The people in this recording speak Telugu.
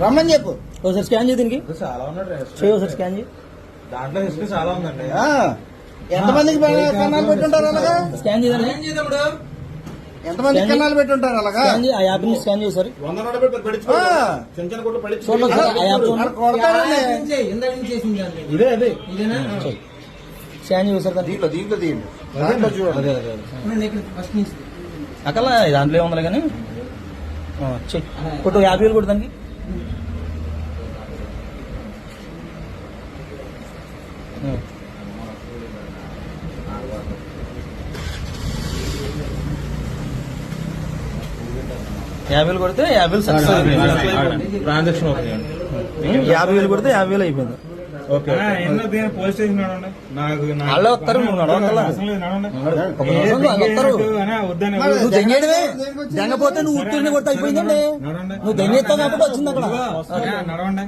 రమ్మని చెప్పు. ఒకసారి స్కాన్ చేయి దీనికి. చాలా ఉన్నాడు చేయి ఒకసారి స్కాన్ చేయి. దాంట్లో హిస్టరీ చాలా ఉందండి. ఎంతమందికి కన్నాలు పెట్టుంటారు అలాగా? స్కాన్ చేయాలి. ఎంతమంది కన్నాలు పెట్టుంటారు అలాగా? స్కాన్ చేయి. ఆ యాప్ ని స్కాన్ చేయి సార్. 100 నోట్లు పెట్టి పడిచ్చు. చిన్న చిన్న కొట్టు పడిచ్చు. చూడండి సార్, ఆ యాప్ చూడండి. ఇదే అదే స్కాన్ చేయి సార్. దీంట్లో తీయండి. దాంట్లో చూడండి. అక్కడ దాంట్లో ఏముంది కానీ చెయ్యి. కొట్టు 50,000 కొట్టు దానికి. $50,000 కొడితే 50,000 సక్సెస్ అయిపోయింది. ట్రాన్సాక్షన్ అవుతుంది. 50,000 కొడితే 50,000 అయిపోయింది. ఓకే పోలీస్ స్టేషన్ వాళ్ళే వస్తారు. నువ్వు నడవక్కలా. నువ్వు దెంగేయడమే. దెంగపోతే నువ్వు ఉత్తీర్ణ కొడితే అయిపోయిందండి. నువ్వు దెంగేస్తావు కాబట్టి వచ్చింది అక్కడ. నడవండి.